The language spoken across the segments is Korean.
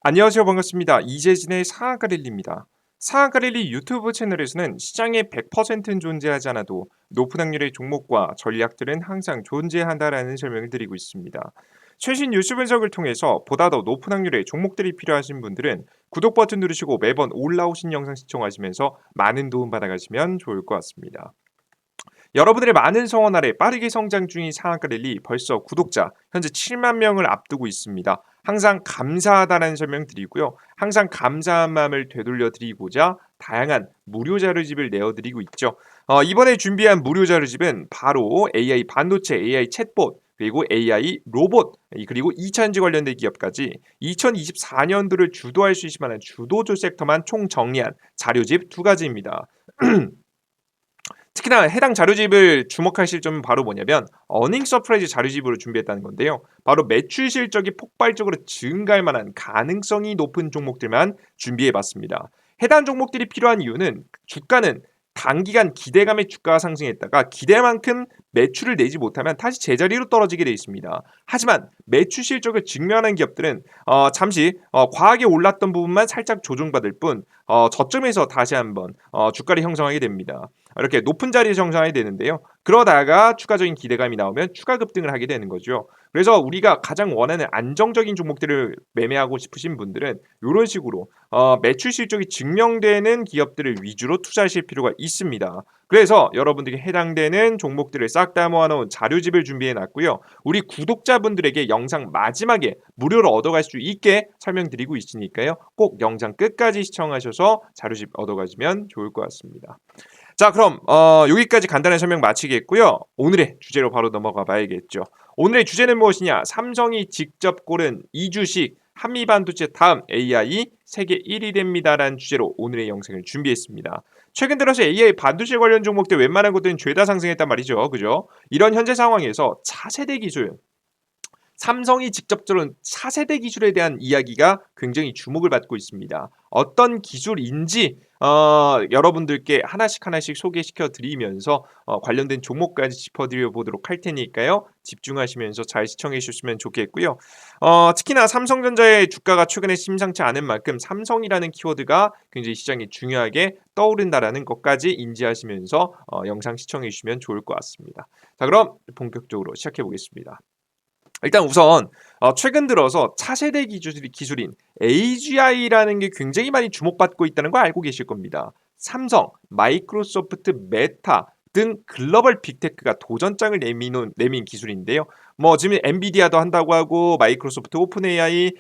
안녕하세요. 반갑습니다. 이재진의 사학가릴리입니다. 사학가릴리 유튜브 채널에서는 시장에 100%는 존재하지 않아도 높은 확률의 종목과 전략들은 항상 존재한다라는 설명을 드리고 있습니다. 최신 뉴스 분석을 통해서 보다 더 높은 확률의 종목들이 필요하신 분들은 구독 버튼 누르시고 매번 올라오신 영상 시청하시면서 많은 도움 받아가시면 좋을 것 같습니다. 여러분들의 많은 성원 아래 빠르게 성장 중인 상한가랠리 벌써 구독자 현재 7만 명을 앞두고 있습니다. 항상 감사하다는 설명 드리고요. 항상 감사한 마음을 되돌려 드리고자 다양한 무료 자료집을 내어드리고 있죠. 이번에 준비한 무료 자료집은 바로 AI 반도체, AI 챗봇, 그리고 AI 로봇, 그리고 2차전지 관련된 기업까지 2024년도를 주도할 수 있을 만한 주도주 섹터만 총 정리한 자료집 두 가지입니다. 특히나 해당 자료집을 주목하실 점은 바로 뭐냐면 어닝 서프라이즈 자료집으로 준비했다는 건데요. 바로 매출 실적이 폭발적으로 증가할 만한 가능성이 높은 종목들만 준비해봤습니다. 해당 종목들이 필요한 이유는 주가는 단기간 기대감에 주가가 상승했다가 기대만큼 매출을 내지 못하면 다시 제자리로 떨어지게 되어 있습니다. 하지만 매출 실적을 증명하는 기업들은 잠시 과하게 올랐던 부분만 살짝 조정받을 뿐 저점에서 다시 한번 주가를 형성하게 됩니다. 이렇게 높은 자리에 정상화이 되는데요. 그러다가 추가적인 기대감이 나오면 추가 급등을 하게 되는 거죠. 그래서 우리가 가장 원하는 안정적인 종목들을 매매하고 싶으신 분들은 이런 식으로 매출 실적이 증명되는 기업들을 위주로 투자하실 필요가 있습니다. 그래서 여러분들이 해당되는 종목들을 싹 다 모아놓은 자료집을 준비해 놨고요. 우리 구독자분들에게 영상 마지막에 무료로 얻어갈 수 있게 설명드리고 있으니까요. 꼭 영상 끝까지 시청하셔서 자료집 얻어가시면 좋을 것 같습니다. 자, 그럼 여기까지 간단한 설명 마치겠고요. 오늘의 주제로 바로 넘어가 봐야겠죠. 오늘의 주제는 무엇이냐? 삼성이 직접 고른 이주식 한미반도체 다음 AI 세계 1위 됩니다라는 주제로 오늘의 영상을 준비했습니다. 최근 들어서 AI 반도체 관련 종목들 웬만한 것들은 죄다 상승했단 말이죠. 그죠? 이런 현재 상황에서 차세대 기술 삼성이 직접적으로 차세대 기술에 대한 이야기가 굉장히 주목을 받고 있습니다. 어떤 기술인지 여러분들께 하나씩 소개시켜 드리면서 관련된 종목까지 짚어드려 보도록 할 테니까요. 집중하시면서 잘 시청해 주셨으면 좋겠고요. 특히나 삼성전자의 주가가 최근에 심상치 않은 만큼 삼성이라는 키워드가 굉장히 시장에 중요하게 떠오른다라는 것까지 인지하시면서 영상 시청해 주시면 좋을 것 같습니다. 자, 그럼 본격적으로 시작해 보겠습니다. 일단 우선 최근 들어서 차세대 기술인 AGI라는 게 굉장히 많이 주목받고 있다는 거 알고 계실 겁니다. 삼성, 마이크로소프트, 메타 등 글로벌 빅테크가 도전장을 내민 기술인데요. 뭐 지금 엔비디아도 한다고 하고 마이크로소프트 오픈 AI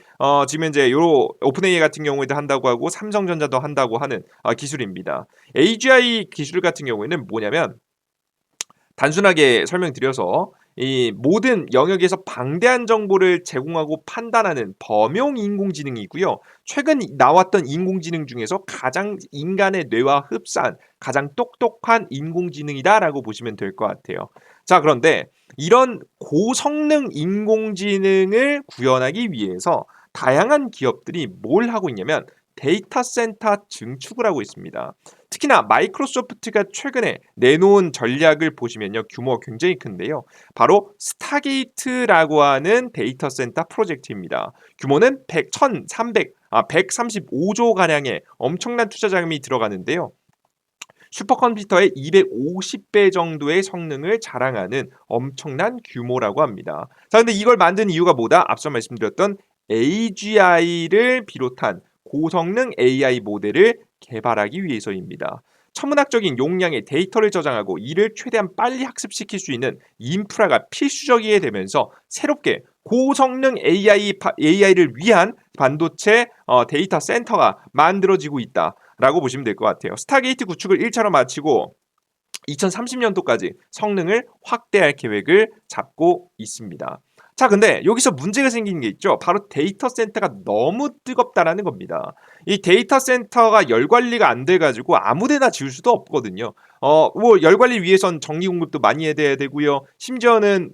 지금 이제 요 오픈 AI 같은 경우에도 한다고 하고 삼성전자도 한다고 하는 기술입니다. AGI 기술 같은 경우에는 뭐냐면 단순하게 설명드려서 이 모든 영역에서 방대한 정보를 제공하고 판단하는 범용 인공지능이고요. 최근 나왔던 인공지능 중에서 가장 인간의 뇌와 흡사한 가장 똑똑한 인공지능이다라고 보시면 될 것 같아요. 자, 그런데 이런 고성능 인공지능을 구현하기 위해서 다양한 기업들이 뭘 하고 있냐면 데이터 센터 증축을 하고 있습니다. 특히나 마이크로소프트가 최근에 내놓은 전략을 보시면요. 규모가 굉장히 큰데요. 바로 스타게이트라고 하는 데이터 센터 프로젝트입니다. 규모는 135조 가량의 엄청난 투자 자금이 들어가는데요. 슈퍼컴퓨터의 250배 정도의 성능을 자랑하는 엄청난 규모라고 합니다. 자, 근데 이걸 만든 이유가 뭐다? 앞서 말씀드렸던 AGI를 비롯한 고성능 AI 모델을 개발하기 위해서입니다. 천문학적인 용량의 데이터를 저장하고 이를 최대한 빨리 학습시킬 수 있는 인프라가 필수적이게 되면서 새롭게 고성능 AI를 위한 반도체 데이터 센터가 만들어지고 있다라고 보시면 될 것 같아요. 스타게이트 구축을 1차로 마치고 2030년도까지 성능을 확대할 계획을 잡고 있습니다. 자, 근데 여기서 문제가 생기는 게 있죠. 바로 데이터 센터가 너무 뜨겁다라는 겁니다. 이 데이터 센터가 열 관리가 안 돼가지고 아무데나 지을 수도 없거든요. 뭐 열 관리 위해선 전기 공급도 많이 해야 되고요. 심지어는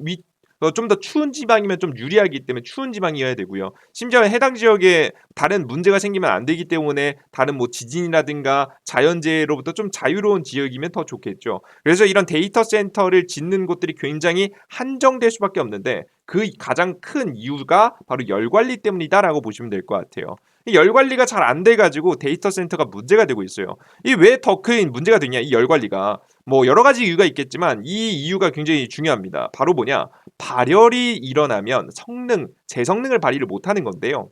좀 더 추운 지방이면 좀 유리하기 때문에 추운 지방이어야 되고요. 심지어 해당 지역에 다른 문제가 생기면 안 되기 때문에 다른 뭐 지진이라든가 자연재해로부터 좀 자유로운 지역이면 더 좋겠죠. 그래서 이런 데이터 센터를 짓는 곳들이 굉장히 한정될 수밖에 없는데 그 가장 큰 이유가 바로 열 관리 때문이다라고 보시면 될 것 같아요. 이 열 관리가 잘 안 돼 가지고 데이터 센터가 문제가 되고 있어요. 이 왜 더 큰 문제가 되냐 이 열 관리가. 뭐 여러 가지 이유가 있겠지만 이 이유가 굉장히 중요합니다. 바로 뭐냐? 발열이 일어나면 재성능을 발휘를 못하는 건데요.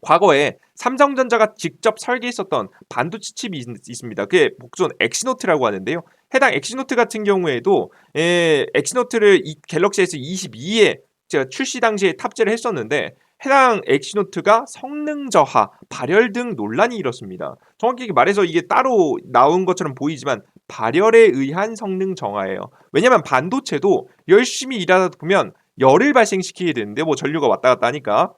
과거에 삼성전자가 직접 설계했었던 반도체 칩이 있습니다. 그게 복선 엑시노트라고 하는데요. 해당 엑시노트 같은 경우에도 엑시노트를 이 갤럭시 S22에 제가 출시 당시에 탑재를 했었는데 해당 엑시노트가 성능 저하, 발열 등 논란이 일었습니다. 정확히 말해서 이게 따로 나온 것처럼 보이지만 발열에 의한 성능 정화예요. 왜냐하면 반도체도 열심히 일하다 보면 열을 발생시키게 되는데 뭐 전류가 왔다 갔다 하니까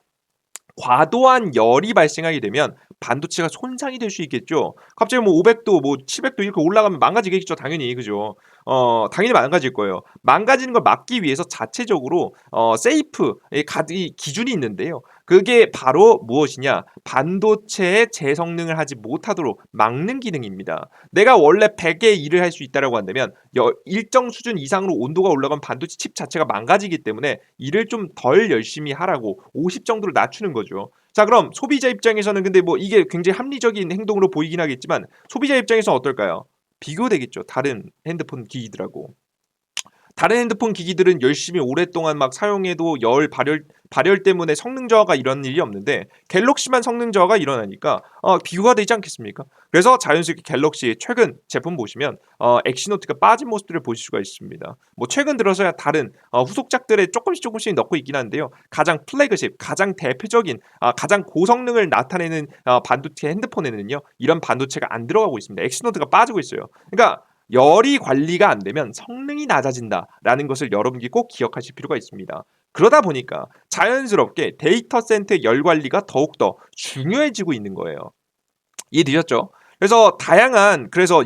과도한 열이 발생하게 되면 반도체가 손상이 될 수 있겠죠. 갑자기 뭐 500도 뭐 700도 이렇게 올라가면 망가지겠죠. 당연히. 그죠? 당연히 망가질 거예요. 망가지는 걸 막기 위해서 자체적으로 세이프 이 기준이 있는데요. 그게 바로 무엇이냐? 반도체의 재성능을 하지 못하도록 막는 기능입니다. 내가 원래 100의 일을 할 수 있다라고 한다면 일정 수준 이상으로 온도가 올라가면 반도체 칩 자체가 망가지기 때문에 일을 좀 덜 열심히 하라고 50 정도로 낮추는 거죠. 자, 그럼 소비자 입장에서는 근데 뭐 이게 굉장히 합리적인 행동으로 보이긴 하겠지만 소비자 입장에서는 어떨까요? 비교되겠죠. 다른 핸드폰 기기들하고. 다른 핸드폰 기기들은 열심히 오랫동안 막 사용해도 발열 때문에 성능 저하가 이런 일이 없는데 갤럭시만 성능 저하가 일어나니까 비교가 되지 않겠습니까? 그래서 자연스럽게 갤럭시의 최근 제품 보시면 엑시노트가 빠진 모습들을 보실 수가 있습니다. 뭐 최근 들어서야 다른 후속작들에 조금씩 넣고 있긴 한데요. 가장 플래그십, 가장 대표적인 가장 고성능을 나타내는 반도체 핸드폰에는요. 이런 반도체가 안 들어가고 있습니다. 엑시노트가 빠지고 있어요. 그러니까 열이 관리가 안 되면 성능이 낮아진다라는 것을 여러분께 꼭 기억하실 필요가 있습니다. 그러다 보니까 자연스럽게 데이터 센터의 열 관리가 더욱더 중요해지고 있는 거예요. 이해되셨죠? 그래서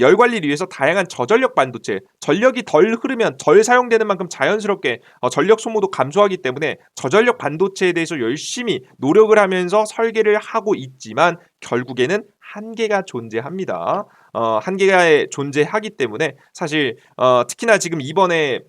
열 관리를 위해서 다양한 저전력 반도체, 전력이 덜 흐르면 덜 사용되는 만큼 자연스럽게 전력 소모도 감소하기 때문에 저전력 반도체에 대해서 열심히 노력을 하면서 설계를 하고 있지만 결국에는 한계가 존재합니다. 한계가 존재하기 때문에 사실 특히나 지금 이번에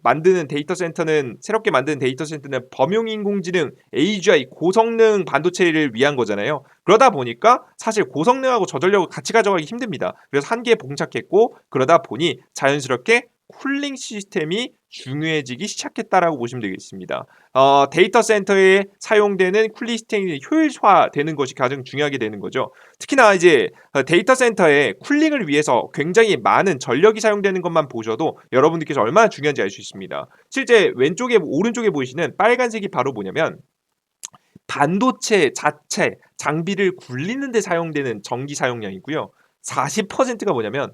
새롭게 만드는 데이터 센터는 범용인공지능 AGI 고성능 반도체를 위한 거잖아요. 그러다 보니까 사실 고성능하고 저전력을 같이 가져가기 힘듭니다. 그래서 한계에 봉착했고 그러다 보니 자연스럽게 쿨링 시스템이 중요해지기 시작했다라고 보시면 되겠습니다. 데이터 센터에 사용되는 쿨링 시스템이 효율화되는 것이 가장 중요하게 되는 거죠. 특히나 이제 데이터 센터에 쿨링을 위해서 굉장히 많은 전력이 사용되는 것만 보셔도 여러분들께서 얼마나 중요한지 알 수 있습니다. 실제 오른쪽에 보이시는 빨간색이 바로 뭐냐면 반도체 자체 장비를 굴리는 데 사용되는 전기 사용량이고요. 40%가 뭐냐면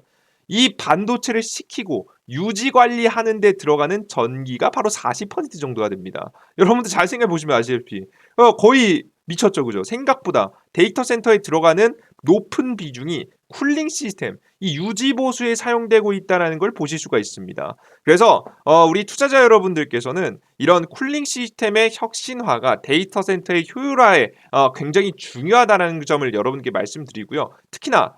이 반도체를 식히고 유지 관리하는 데 들어가는 전기가 바로 40% 정도가 됩니다. 여러분들 잘 생각해 보시면 아시다시피 거의 미쳤죠, 그죠? 생각보다 데이터 센터에 들어가는 높은 비중이 쿨링 시스템, 이 유지 보수에 사용되고 있다는 걸 보실 수가 있습니다. 그래서 우리 투자자 여러분들께서는 이런 쿨링 시스템의 혁신화가 데이터 센터의 효율화에 굉장히 중요하다는 점을 여러분께 말씀드리고요. 특히나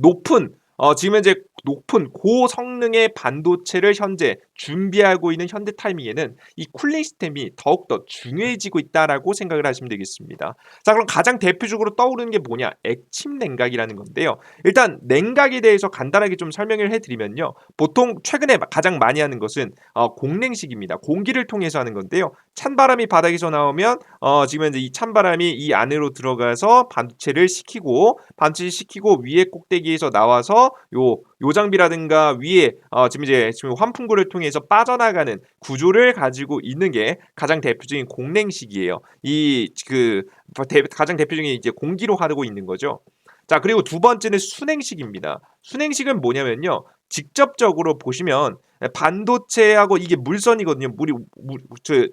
높은 지금 현재 높은 고성능의 반도체를 현재 준비하고 있는 현대타이밍에는 이 쿨링 시스템이 더욱더 중요해지고 있다라고 생각을 하시면 되겠습니다. 자, 그럼 가장 대표적으로 떠오르는 게 뭐냐? 액침 냉각이라는 건데요. 일단 냉각에 대해서 간단하게 좀 설명을 해드리면요. 보통 최근에 가장 많이 하는 것은 공냉식입니다. 공기를 통해서 하는 건데요. 찬바람이 바닥에서 나오면 지금 현재 이 찬바람이 이 안으로 들어가서 반도체를 식히고 위에 꼭대기에서 나와서 요 장비라든가 위에 지금 환풍구를 통해서 빠져나가는 구조를 가지고 있는 게 가장 대표적인 공냉식이에요. 가장 대표적인 이제 공기로 하고 있는 거죠. 자, 그리고 두 번째는 순행식입니다. 순행식은 뭐냐면요. 직접적으로 보시면 반도체하고 이게 물선이거든요.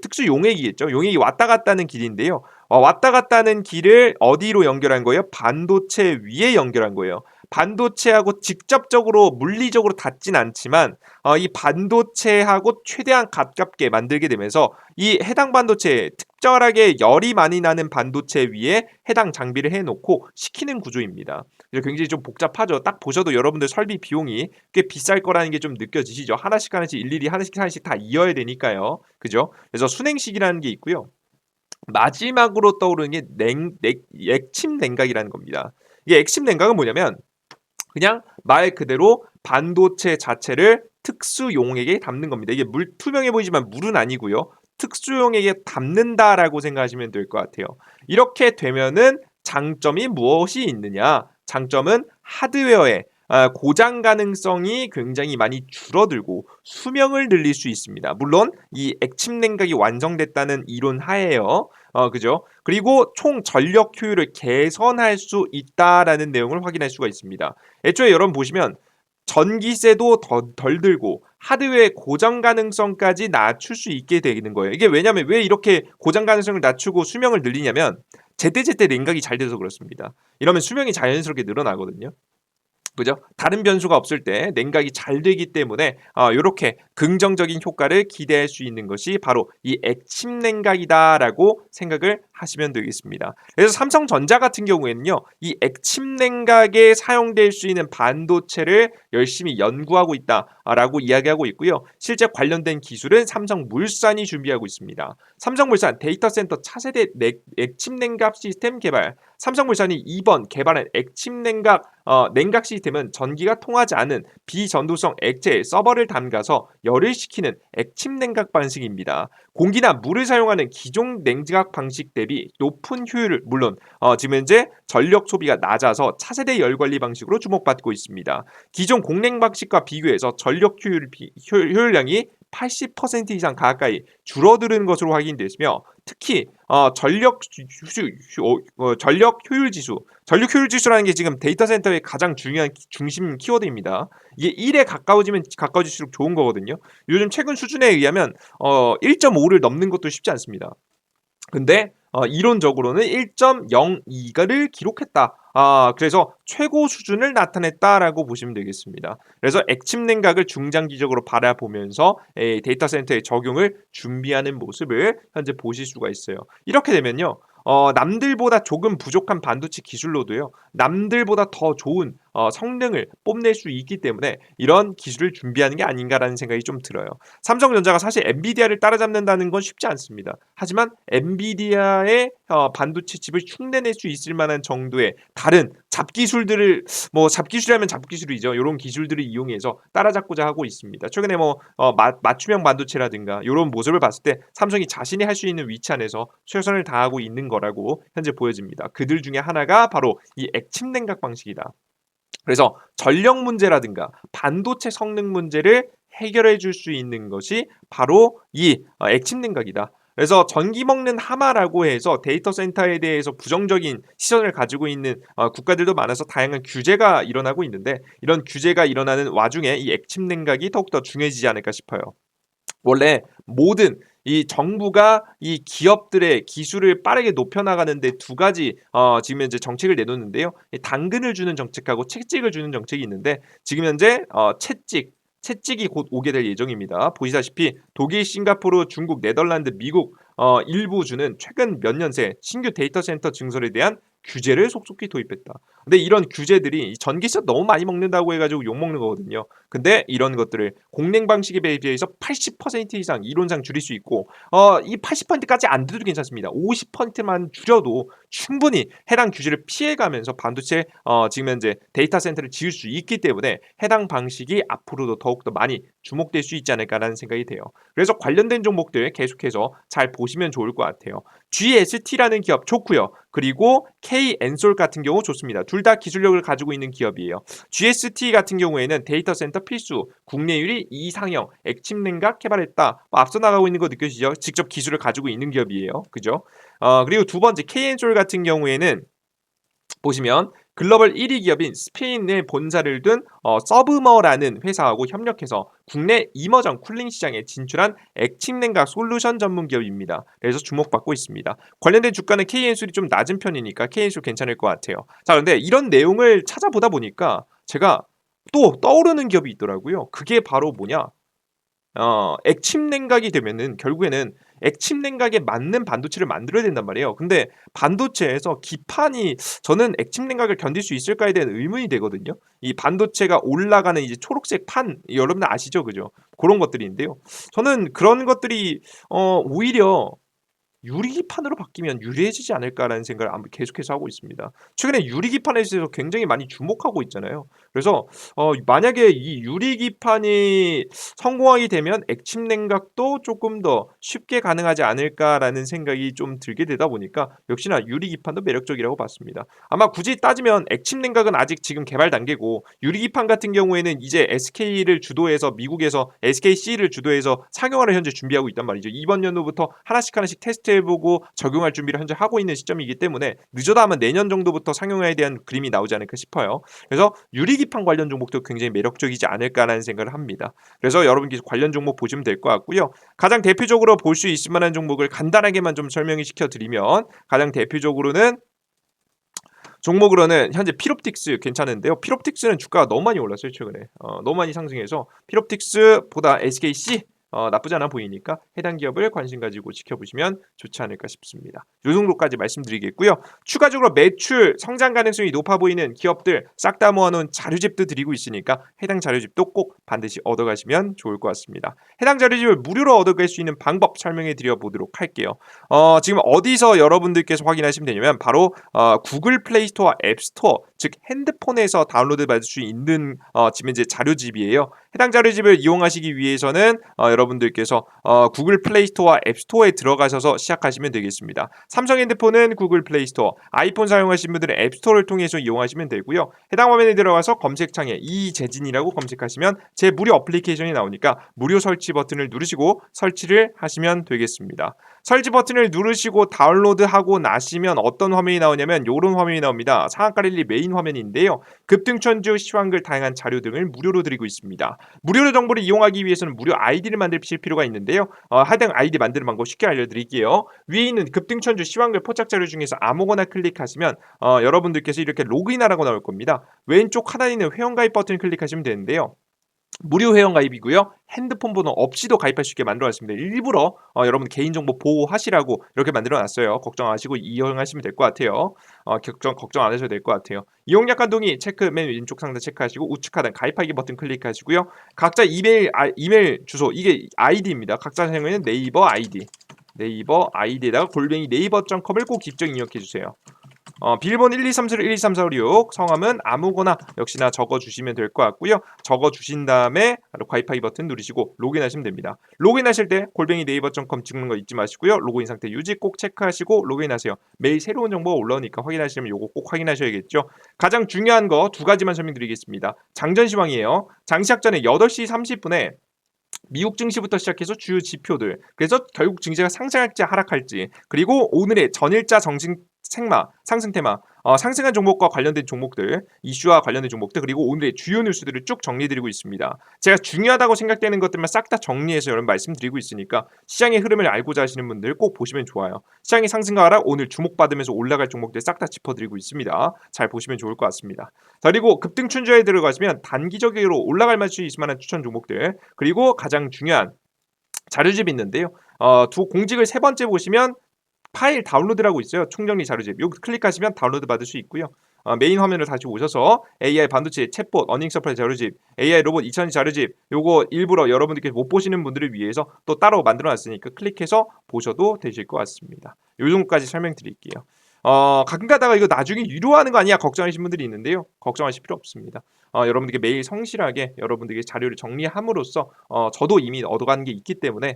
특수 용액이겠죠. 용액이 왔다 갔다 하는 길인데요. 왔다 갔다 하는 길을 어디로 연결한 거예요? 반도체 위에 연결한 거예요. 반도체하고 직접적으로 물리적으로 닿진 않지만 이 반도체하고 최대한 가깝게 만들게 되면서 이 해당 반도체 특별하게 열이 많이 나는 반도체 위에 해당 장비를 해놓고 시키는 구조입니다. 그래서 굉장히 좀 복잡하죠. 딱 보셔도 여러분들 설비 비용이 꽤 비쌀 거라는 게 좀 느껴지시죠. 하나씩 하나씩 일일이 하나씩 다 이어야 되니까요. 그죠? 그래서 순행식이라는 게 있고요. 마지막으로 떠오르는 게 액침 냉각이라는 겁니다. 이게 액침 냉각은 뭐냐면 그냥 말 그대로 반도체 자체를 특수용액에 담는 겁니다. 이게 물 투명해 보이지만 물은 아니고요. 특수용액에 담는다라고 생각하시면 될 것 같아요. 이렇게 되면은 장점이 무엇이 있느냐? 장점은 하드웨어의 고장 가능성이 굉장히 많이 줄어들고 수명을 늘릴 수 있습니다. 물론 이 액침 냉각이 완성됐다는 이론 하에요. 그죠? 그리고 총 전력 효율을 개선할 수 있다라는 내용을 확인할 수가 있습니다. 애초에 여러분 보시면 전기세도 덜 들고 하드웨어의 고장 가능성까지 낮출 수 있게 되는 거예요. 이게 왜냐면 왜 이렇게 고장 가능성을 낮추고 수명을 늘리냐면 제때제때 냉각이 잘 돼서 그렇습니다. 이러면 수명이 자연스럽게 늘어나거든요. 그죠? 다른 변수가 없을 때 냉각이 잘 되기 때문에 이렇게 긍정적인 효과를 기대할 수 있는 것이 바로 이 액침 냉각이다라고 생각을 하시면 되겠습니다. 그래서 삼성전자 같은 경우에는요, 이 액침 냉각에 사용될 수 있는 반도체를 열심히 연구하고 있다라고 이야기하고 있고요. 실제 관련된 기술은 삼성물산이 준비하고 있습니다. 삼성물산 데이터 센터 차세대 액침 냉각 시스템 개발. 삼성물산이 이번 개발한 액침 냉각 시스템은 전기가 통하지 않은 비전도성 액체 서버를 담가서 열을 식히는 액침 냉각 방식입니다. 공기나 물을 사용하는 기존 냉각 방식 대비 높은 효율을 물론 지금 현재 전력 소비가 낮아서 차세대 열 관리 방식으로 주목받고 있습니다. 기존 공냉 방식과 비교해서 전력 효율량이 80% 이상 가까이 줄어드는 것으로 확인됐으며 특히 전력 효율 지수, 전력 효율 지수라는 게 지금 데이터 센터의 가장 중요한 중심 키워드입니다. 이게 1에 가까워질수록 좋은 거거든요. 요즘 최근 수준에 의하면 1.5를 넘는 것도 쉽지 않습니다. 근데 이론적으로는 1.02를 기록했다. 그래서 최고 수준을 나타냈다라고 보시면 되겠습니다. 그래서 액침 냉각을 중장기적으로 바라보면서 데이터 센터의 적용을 준비하는 모습을 현재 보실 수가 있어요. 이렇게 되면요. 남들보다 조금 부족한 반도체 기술로도요. 남들보다 더 좋은 성능을 뽐낼 수 있기 때문에 이런 기술을 준비하는 게 아닌가라는 생각이 좀 들어요. 삼성전자가 사실 엔비디아를 따라잡는다는 건 쉽지 않습니다. 하지만 엔비디아의 반도체 칩을 흉내낼 수 있을 만한 정도의 다른 잡기술이라면 잡기술이죠. 이런 기술들을 이용해서 따라잡고자 하고 있습니다. 최근에 맞춤형 반도체라든가 이런 모습을 봤을 때 삼성이 자신이 할 수 있는 위치 안에서 최선을 다하고 있는 거라고 현재 보여집니다. 그들 중에 하나가 바로 이 액침 냉각 방식이다. 그래서 전력 문제라든가 반도체 성능 문제를 해결해 줄 수 있는 것이 바로 이 액침 냉각이다. 그래서 전기 먹는 하마라고 해서 데이터 센터에 대해서 부정적인 시선을 가지고 있는 국가들도 많아서 다양한 규제가 일어나고 있는데 이런 규제가 일어나는 와중에 이 액침 냉각이 더욱더 중요해지지 않을까 싶어요. 원래 모든 이 정부가 이 기업들의 기술을 빠르게 높여나가는데 두 가지 지금 현재 정책을 내놓는데요. 당근을 주는 정책하고 채찍을 주는 정책이 있는데 지금 현재 채찍이 곧 오게 될 예정입니다. 보시다시피 독일, 싱가포르, 중국, 네덜란드, 미국 일부 주는 최근 몇 년 새 신규 데이터 센터 증설에 대한 규제를 속속히 도입했다. 근데 이런 규제들이 전기세 너무 많이 먹는다고 해가지고 욕먹는 거거든요. 근데 이런 것들을 공냉 방식에 비해서 80% 이상 이론상 줄일 수 있고 이 80%까지 안 돼도 괜찮습니다. 50%만 줄여도 충분히 해당 규제를 피해가면서 반도체 지금 현재 데이터 센터를 지을 수 있기 때문에 해당 방식이 앞으로도 더욱더 많이 주목될 수 있지 않을까라는 생각이 돼요. 그래서 관련된 종목들 계속해서 잘 보시면 좋을 것 같아요. GST라는 기업 좋고요. 그리고 K엔솔 같은 경우 좋습니다. 둘 다 기술력을 가지고 있는 기업이에요. GST 같은 경우에는 데이터 센터 필수, 국내 유리 이상형, 액침 냉각 개발했다. 앞서 나가고 있는 거 느껴지죠? 직접 기술을 가지고 있는 기업이에요. 그죠? 그리고 두 번째 K엔솔 같은 경우에는 보시면 글로벌 1위 기업인 스페인에 본사를 둔 서브머라는 회사하고 협력해서 국내 이머전 쿨링 시장에 진출한 액침 냉각 솔루션 전문 기업입니다. 그래서 주목받고 있습니다. 관련된 주가는 K엔술이 좀 낮은 편이니까 K엔술 괜찮을 것 같아요. 자, 그런데 이런 내용을 찾아보다 보니까 제가 또 떠오르는 기업이 있더라고요. 그게 바로 뭐냐? 액침 냉각이 되면은 결국에는 액침 냉각에 맞는 반도체를 만들어야 된단 말이에요. 근데 반도체에서 기판이 저는 액침 냉각을 견딜 수 있을까에 대한 의문이 되거든요. 이 반도체가 올라가는 이제 초록색 판 여러분들 아시죠? 그죠? 고런 것들인데요. 저는 그런 것들이 오히려 '유리기판으로 바뀌면 유리해지지 않을까.'라는 생각을 계속해서 하고 있습니다. 최근에 유리기판에 대해서 굉장히 많이 주목하고 있잖아요. 그래서 만약에 이 유리기판이 성공하게 되면 '액침 냉각도 쪼끔 더 쉽게 가능하지 않을까.'라는 생각이 좀 들게 되다 보니까 역시나 유리기판도 매력적이라고 봤습니다. 아마 굳이 따지면 액침 냉각은 아직 지금 개발 단계고 유리기판 같은 경우에는 이제 SK를 주도해서 미국에서 SKC를 주도해서 상용화를 현재 준비하고 있단 말이죠. 이번 연도부터 하나씩 테스트해 보고 적용할 준비를 현재 하고 있는 시점이기 때문에 늦어도 아마 내년 정도부터 상용화에 대한 그림이 나오지 않을까 싶어요. 그래서 유리기판 관련 종목도 굉장히 매력적이지 않을까라는 생각을 합니다. 그래서 여러분께서 관련 종목 보시면 될 것 같고요. 가장 대표적으로 볼 수 있을 만한 종목을 간단하게만 좀 설명을 시켜 드리면 가장 대표적으로는 종목으로는 현재 필옵틱스 괜찮은데요. 필옵틱스는 주가가 너무 많이 올랐어요, 최근에. 너무 많이 상승해서 필옵틱스보다 SKC 나쁘지 않아 보이니까 해당 기업을 관심 가지고 지켜보시면 좋지 않을까 싶습니다. 요 정도까지 말씀드리겠고요. 추가적으로 매출 성장 가능성이 높아 보이는 기업들 싹 다 모아놓은 자료집도 드리고 있으니까 해당 자료집도 꼭 반드시 얻어가시면 좋을 것 같습니다. 해당 자료집을 무료로 얻어갈 수 있는 방법 설명해 드려 보도록 할게요. 지금 어디서 여러분들께서 확인하시면 되냐면 바로 구글 플레이 스토어와 앱 스토어 즉 핸드폰에서 다운로드 받을 수 있는 지금 이제 자료집이에요. 해당 자료집을 이용하시기 위해서는 여러분들께서 구글 플레이 스토어와 앱 스토어에 들어가셔서 시작하시면 되겠습니다. 삼성 핸드폰은 구글 플레이 스토어, 아이폰 사용하시는 분들은 앱 스토어를 통해서 이용하시면 되고요. 해당 화면에 들어가서 검색창에 이재진이라고 검색하시면 제 무료 어플리케이션이 나오니까 무료 설치 버튼을 누르시고 설치를 하시면 되겠습니다. 설치 버튼을 누르시고 다운로드하고 나시면 어떤 화면이 나오냐면 요런 화면이 나옵니다. 상한가릴리 메인 화면인데요. 급등천주, 시황글, 다양한 자료 등을 무료로 드리고 있습니다. 무료로 정보를 이용하기 위해서는 무료 아이디를 만드실 필요가 있는데요. 해당 아이디 만드는 방법 쉽게 알려드릴게요. 위에 있는 급등천주, 시황글, 포착 자료 중에서 아무거나 클릭하시면 여러분들께서 이렇게 로그인하라고 나올 겁니다. 왼쪽 하단에 있는 회원가입 버튼 클릭하시면 되는데요. 무료 회원 가입이고요. 핸드폰 번호 없이도 가입할 수 있게 만들어 놨습니다. 일부러 여러분 개인정보 보호하시라고 이렇게 만들어 놨어요. 걱정 안 하시고 이용하시면 될 것 같아요. 걱정 안 하셔도 될 것 같아요. 이용 약관 동의 체크 맨 왼쪽 상단 체크하시고 우측 하단 가입하기 버튼 클릭하시고요. 각자 이메일 주소 이게 아이디입니다. 각자 사용하는 네이버 아이디에다가 골뱅이 네이버.com을 꼭 입력 입력해 주세요. 비밀번호 123412346 성함은 아무거나 역시나 적어주시면 될 것 같고요. 적어주신 다음에 바로 가입하기 버튼 누르시고 로그인하시면 됩니다. 로그인하실 때 골뱅이 네이버.com 찍는 거 잊지 마시고요. 로그인 상태 유지 꼭 체크하시고 로그인하세요. 매일 새로운 정보가 올라오니까 확인하시면 요거 꼭 확인하셔야겠죠. 가장 중요한 거 두 가지만 설명드리겠습니다. 장전 시황이에요. 장시작 전에 8시 30분에 미국 증시부터 시작해서 주요 지표들 그래서 결국 증시가 상승할지 하락할지 그리고 오늘의 전일자 정신 생마 상승 테마 상승한 종목과 관련된 종목들 이슈와 관련된 종목들 그리고 오늘의 주요 뉴스들을 쭉 정리드리고 있습니다. 제가 중요하다고 생각되는 것들만 싹 다 정리해서 여러분 말씀드리고 있으니까 시장의 흐름을 알고자 하시는 분들 꼭 보시면 좋아요. 시장의 상승과 하락 오늘 주목받으면서 올라갈 종목들 싹 다 짚어드리고 있습니다. 잘 보시면 좋을 것 같습니다. 자, 그리고 급등 춘저에 들어가시면 단기적으로 올라갈 수 있을 만한 추천 종목들 그리고 가장 중요한 자료집이 있는데요. 두 공직을 세 번째 보시면 파일 다운로드라고 있어요. 총정리 자료집. 요거 클릭하시면 다운로드 받을 수 있고요. 메인 화면으로 다시 오셔서 AI 반도체 챗봇 어닝 서프라이 자료집, AI 로봇 2000 자료집 요거 일부러 여러분들께서 못 보시는 분들을 위해서 또 따로 만들어 놨으니까 클릭해서 보셔도 되실 것 같습니다. 요 정도까지 설명드릴게요. 가끔 가다가 이거 나중에 유료화하는 거 아니야 걱정하시는 분들이 있는데요. 걱정하실 필요 없습니다. 여러분들께 매일 성실하게 여러분들께 자료를 정리함으로써 저도 이미 얻어가는 게 있기 때문에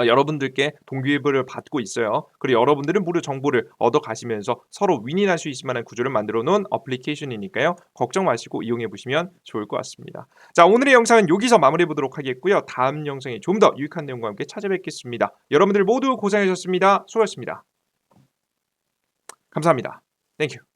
여러분들께 동기부여를 받고 있어요. 그리고 여러분들은 무료 정보를 얻어 가시면서 서로 윈윈할 수 있을 만한 구조를 만들어 놓은 어플리케이션이니까요. 걱정 마시고 이용해 보시면 좋을 것 같습니다. 자, 오늘의 영상은 여기서 마무리해 보도록 하겠고요. 다음 영상에 좀 더 유익한 내용과 함께 찾아뵙겠습니다. 여러분들 모두 고생하셨습니다. 수고하셨습니다. 감사합니다. 땡큐.